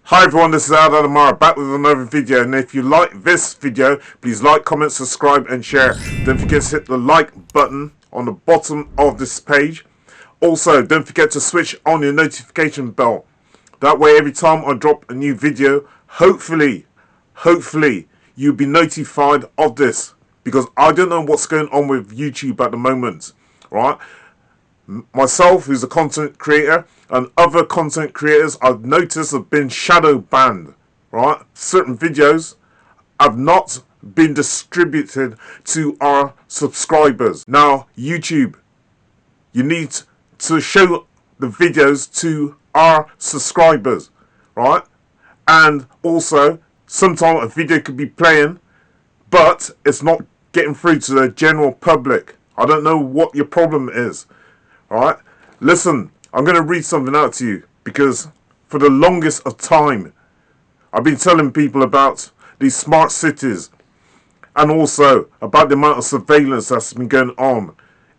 Hi everyone, this is Eldad Amara back with another video, and if you like this video, please like, comment, subscribe and share. Don't forget to hit the like button on the bottom of this page. Also, don't forget to switch on your notification bell. That way every time I drop a new video, hopefully you'll be notified of this. Because I don't know what's going on with YouTube at the moment, right? Myself, who's a content creator, and other content creators I've noticed have been shadow banned, right? Certain videos have not been distributed to our subscribers. Now, YouTube, you need to show the videos to our subscribers, right? And also, sometimes a video could be playing, but it's not getting through to the general public. I don't know what your problem is. Alright, listen, I'm going to read something out to you, because for the longest of time I've been telling people about these smart cities and also about the amount of surveillance that's been going on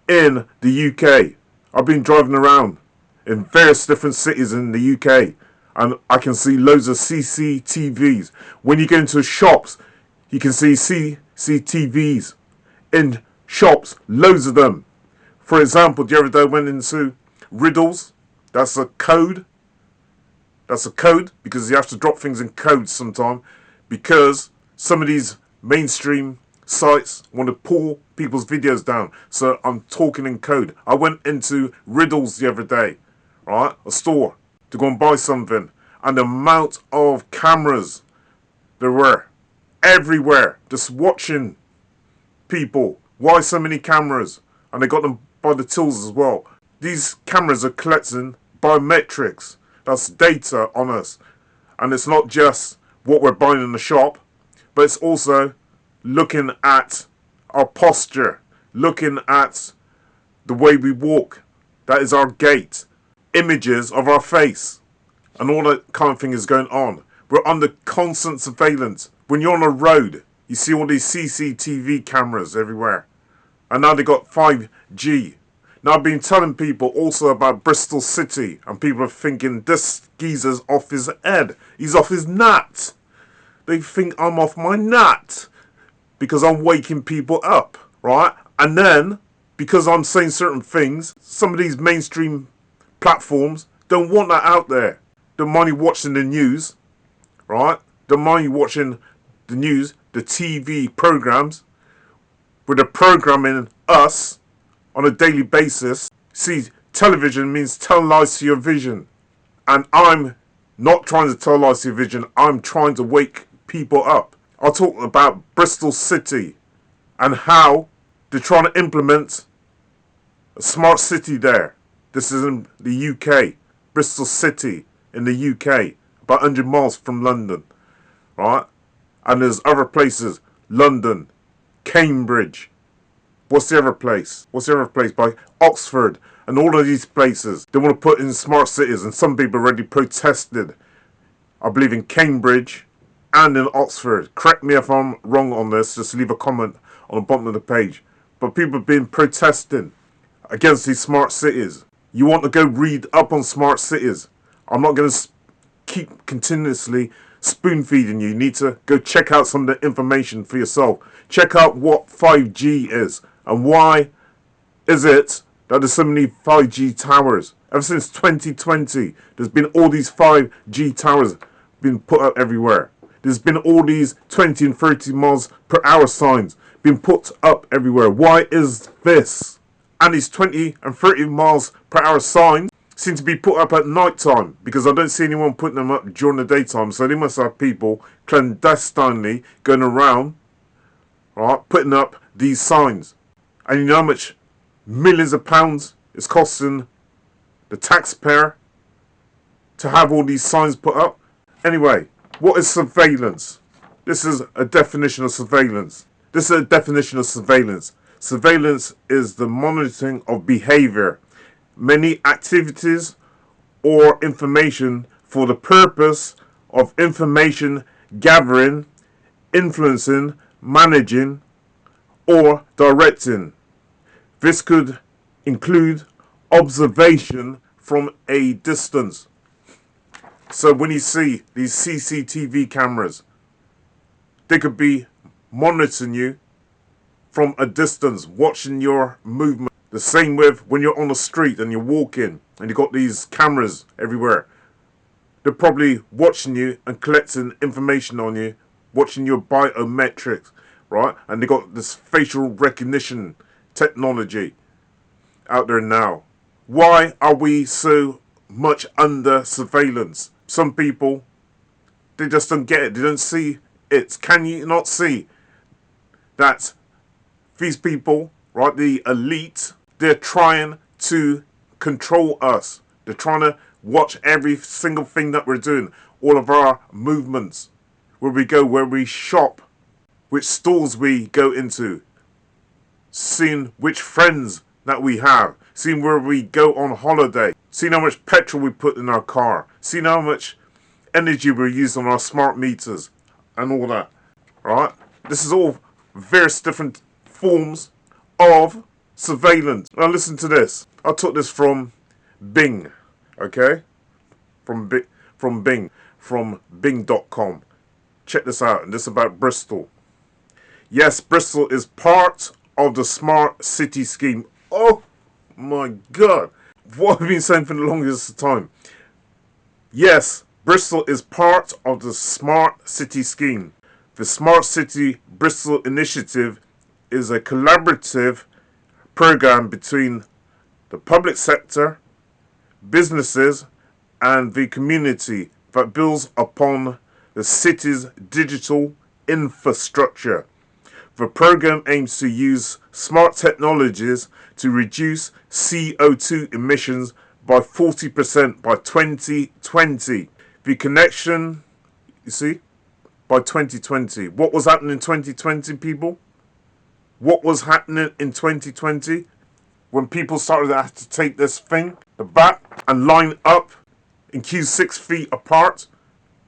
in the UK. I've been driving around in various different cities in the UK and I can see loads of CCTVs. When you go into shops, you can see CCTVs in shops, loads of them. For example, the other day I went into riddles. That's a code. That's a code because you have to drop things in codes sometime, because some of these mainstream sites want to pull people's videos down. So I'm talking in code. I went into riddles the other day, right? A store to go and buy something, and the amount of cameras there were everywhere just watching people. Why so many cameras? And they got them by the tills as well. These cameras are collecting biometrics. That's data on us. And it's not just what we're buying in the shop, but it's also looking at our posture, looking at the way we walk. That is our gait. Images of our face. And all that kind of thing is going on. We're under constant surveillance. When you're on a road, you see all these CCTV cameras everywhere. And now they got 5G. Now I've been telling people also about Bristol City, and people are thinking this geezer's off his head. He's off his nut. They think I'm off my nut because I'm waking people up, right? And then, because I'm saying certain things, some of these mainstream platforms don't want that out there. Don't mind you watching the news, right? Don't mind you watching the news, the TV programs, where they're programming us on a daily basis. See, television means tell lies to your vision. And I'm not trying to tell lies to your vision. I'm trying to wake people up. I'll talk about Bristol City and how they're trying to implement a smart city there. This is in the UK. Bristol City in the UK. About 100 miles from London. Right? And there's other places. London. Cambridge. What's the other place? What's the other place? By Oxford. And all of these places. They want to put in smart cities. And some people already protested. I believe in Cambridge and in Oxford. Correct me if I'm wrong on this. Just leave a comment on the bottom of the page. But people have been protesting against these smart cities. You want to go read up on smart cities. I'm not going to keep continuously spoon feeding you. You need to go check out some of the information for yourself. Check out what 5G is and why is it that there's so many 5G towers. Ever since 2020, there's been all these 5G towers being put up everywhere. There's been all these 20 and 30 miles per hour signs being put up everywhere. Why is this? And these 20 and 30 miles per hour signs seem to be put up at night time, because I don't see anyone putting them up during the daytime. So they must have people clandestinely going around, right, putting up these signs. And you know how much millions of pounds it's costing the taxpayer to have all these signs put up? Anyway, what is surveillance? This is a definition of surveillance. This is a definition of surveillance. Surveillance is the monitoring of behavior, many activities or information for the purpose of information gathering, influencing, managing, or directing. This could include observation from a distance. So when you see these CCTV cameras, they could be monitoring you from a distance, watching your movement. The same with when you're on the street and you're walking and you've got these cameras everywhere. They're probably watching you and collecting information on you, watching your biometrics, right? And they got this facial recognition technology out there now. Why are we so much under surveillance? Some people, they just don't get it. They don't see it. Can you not see that these people, right, the elite, they're trying to control us. They're trying to watch every single thing that we're doing, all of our movements, where we go, where we shop, which stores we go into, seeing which friends that we have, seeing where we go on holiday, seeing how much petrol we put in our car, seeing how much energy we use on our smart meters and all that, right? This is all various different forms of surveillance. Now listen to this. I took this from Bing, okay? From Bing.com. Check this out, and this is about Bristol. Yes, Bristol is part of the smart city scheme. Oh my God. What have I been saying for the longest time? Yes, Bristol is part of the smart city scheme. The Smart City Bristol initiative is a collaborative program between the public sector, businesses, and the community that builds upon the city's digital infrastructure. The program aims to use smart technologies to reduce CO2 emissions by 40% by 2020. The connection, you see, by 2020. What was happening in 2020, people? What was happening in 2020? When people started to have to take this thing, the back, and line up in queues 6 feet apart,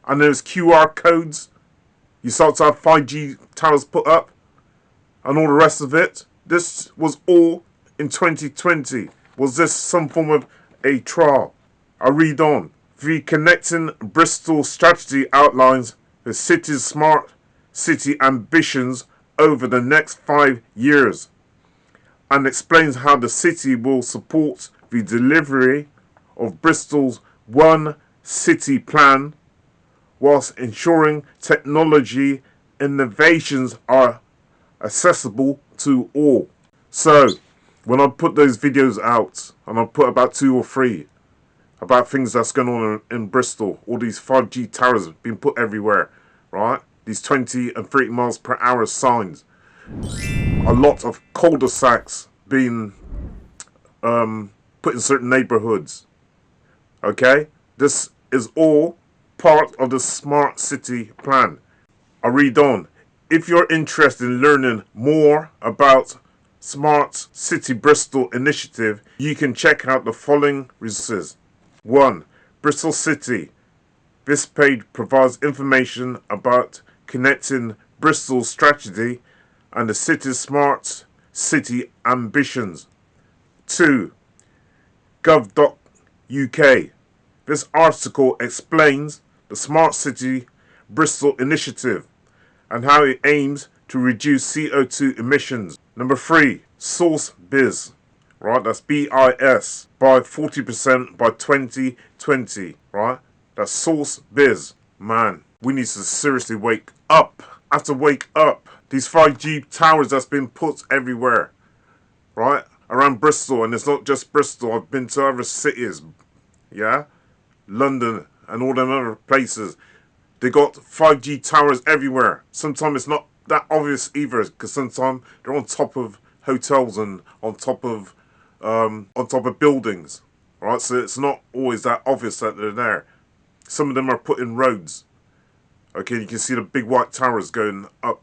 and there's QR codes. You start to have 5G towers put up, and all the rest of it. This was all in 2020. Was this some form of a trial? I read on. The Connecting Bristol strategy outlines the city's smart city ambitions over the next 5 years and explains how the city will support the delivery of Bristol's One City plan whilst ensuring technology innovations are accessible to all. So, when I put those videos out, and I put about 2 or 3 about things that's going on in Bristol, all these 5G towers being put everywhere, right? These 20 and 30 miles per hour signs. A lot of cul-de-sacs being put in certain neighborhoods. Okay? This is all part of the Smart City plan. I read on. If you're interested in learning more about Smart City Bristol initiative, you can check out the following resources. 1. Bristol City. This page provides information about connecting Bristol's strategy and the city's smart city ambitions. 2. Gov.uk. This article explains the Smart City Bristol initiative and how it aims to reduce CO2 emissions. Number 3. Source Biz. Right, that's BIS, by 40% by 2020, right? That's Source Biz. Man, we need to seriously wake up. I have to wake up. These 5G towers that's been put everywhere, right? Around Bristol, and it's not just Bristol. I've been to other cities, yeah? London and all them other places. They got 5G towers everywhere. Sometimes it's not that obvious either, because sometimes they're on top of hotels and on top of buildings, right? So it's not always that obvious that they're there. Some of them are put in roads. Okay, you can see the big white towers going up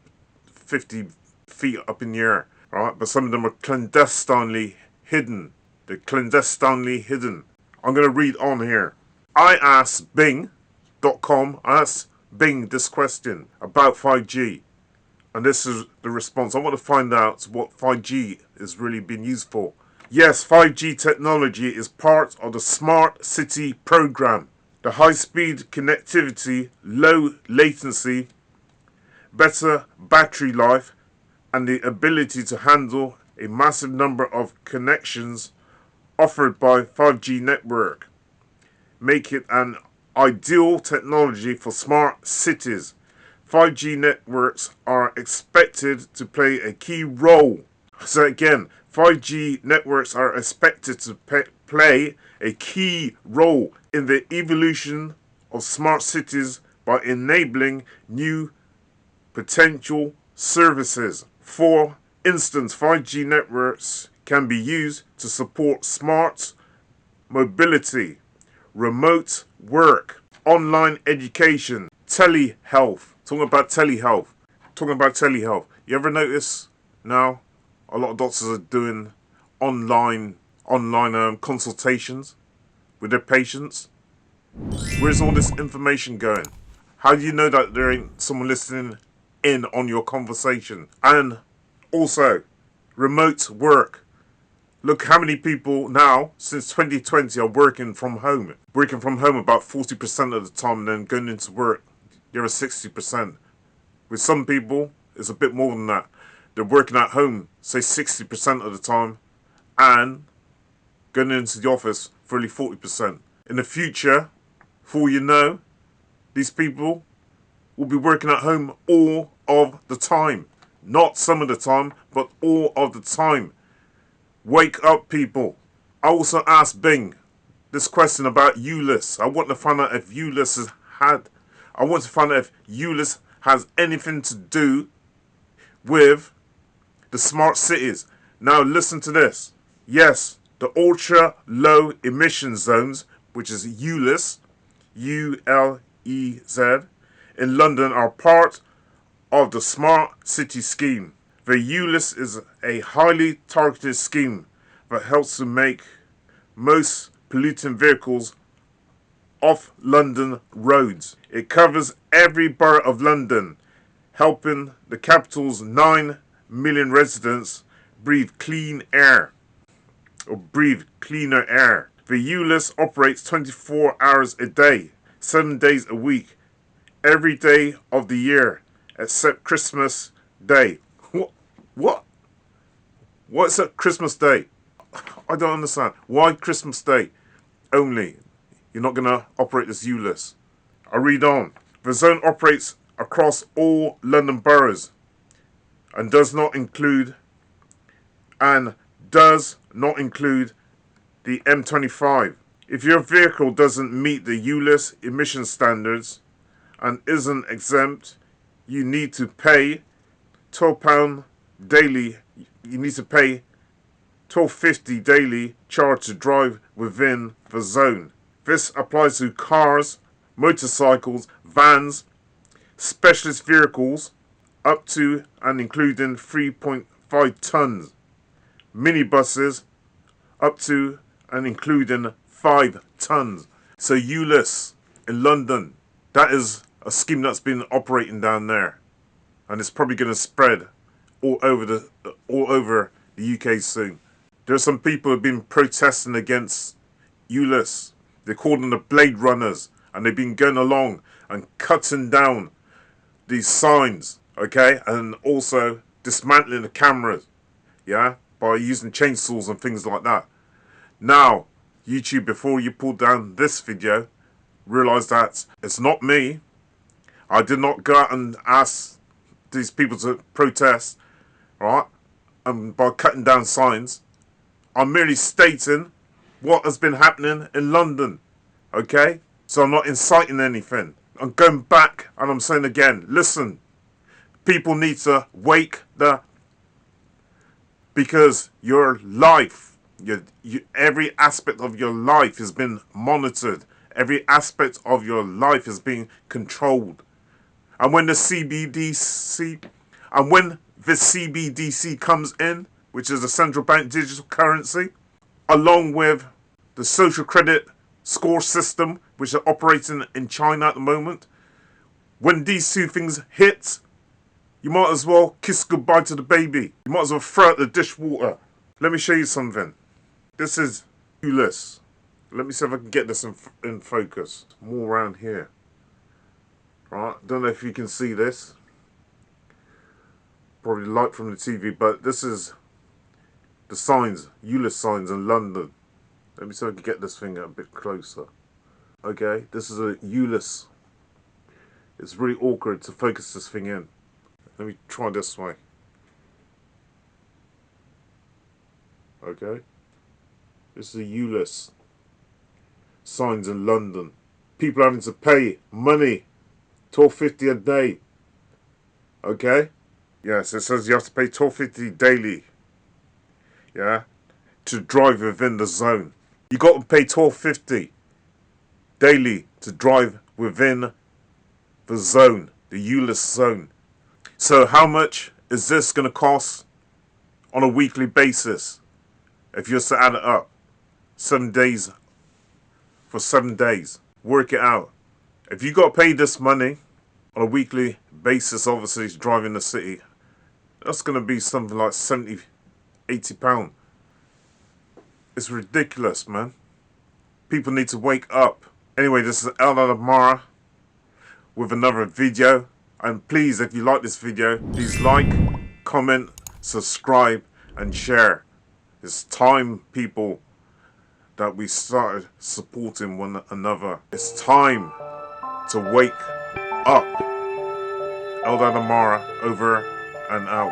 50 feet up in the air, right? But some of them are clandestinely hidden. They're clandestinely hidden. I'm going to read on here. I asked Bing.com, I asked Bing this question about 5G. And this is the response. I want to find out what 5G is really being used for. Yes, 5G technology is part of the Smart City program. The high-speed connectivity, low latency, better battery life, and the ability to handle a massive number of connections offered by 5G network make it an ideal technology for smart cities. 5G networks are expected to play a key role. So again, 5G networks are expected to play a key role in the evolution of smart cities by enabling new potential services. For instance, 5G networks can be used to support smart mobility, remote work, online education, telehealth. Talking about telehealth. You ever notice now a lot of doctors are doing online consultations with their patients? Where's all this information going? How do you know that there ain't someone listening in on your conversation? And also, remote work. Look how many people now, since 2020, are working from home. Working from home about 40% of the time, and then going into work, you're at 60%. With some people, it's a bit more than that. They're working at home, say 60% of the time, and going into the office for only 40%. In the future, for all you know, these people will be working at home all of the time. Not some of the time, but all of the time. Wake up, people. I also asked Bing this question about Uless. I want to find out if Uless has anything to do with the smart cities. Now listen to this. Yes, the ultra low emission zones, which is Uless, U-L-E-Z, in London are part of the smart city scheme. The Uless is a highly targeted scheme that helps to make most polluting vehicles off London roads. It covers every borough of London, helping the capital's 9 million residents breathe cleaner air. The Uless operates 24 hours a day, 7 days a week, every day of the year, except Christmas Day. What? What's at Christmas Day? I don't understand. Why Christmas Day only? You're not going to operate this Uless. I read on. The zone operates across all London boroughs and does not include the M25. If your vehicle doesn't meet the Uless emission standards and isn't exempt, you need to pay £12 daily. You need to pay £12.50 daily charge to drive within the zone. This applies to cars, motorcycles, vans, specialist vehicles up to and including 3.5 tons, minibuses up to and including 5 tons. So Uless in London, that is a scheme that's been operating down there, and it's probably going to spread all over the UK soon. There are some people who have been protesting against Uless. They call them the Blade Runners, and they've been going along and cutting down these signs, okay, and also dismantling the cameras, yeah, by using chainsaws and things like that. Now, YouTube, before you pull down this video, realize that it's not me. I did not go out and ask these people to protest, right? And by cutting down signs, I'm merely stating what has been happening in London, okay? So I'm not inciting anything. I'm going back and I'm saying again, listen, people need to wake the... Because your life, every aspect of your life has been monitored. Every aspect of your life is being controlled. And when the CBDC comes in, which is a central bank digital currency, along with the social credit score system, which are operating in China at the moment, when these two things hit, you might as well kiss goodbye to the baby. You might as well throw out the dishwater. Let me show you something. This is Uless Let me see if I can get this in focus. More around here. Right, don't know if you can see this. Probably light from the TV, but this is the signs, Uless signs in London. Let me see if I can get this thing a bit closer. Okay, this is a Uless. It's really awkward to focus this thing in. Let me try this way. Okay, this is a Uless signs in London. People having to pay money, £12.50 a day. Okay, yes, it says you have to pay £12.50 daily. Yeah, to drive within the zone. You got to pay £12.50 daily to drive within the zone, the Uless zone. So how much is this going to cost on a weekly basis? If you're to add it up, 7 days for 7 days, work it out. If you got to pay this money on a weekly basis, obviously it's driving the city, that's going to be something like £70, £80. It's ridiculous, man. People need to wake up. Anyway, this is Eldad Amara with another video. And please, if you like this video, please like, comment, subscribe, and share. It's time, people, that we started supporting one another. It's time to wake up. Eldad Amara, over and out.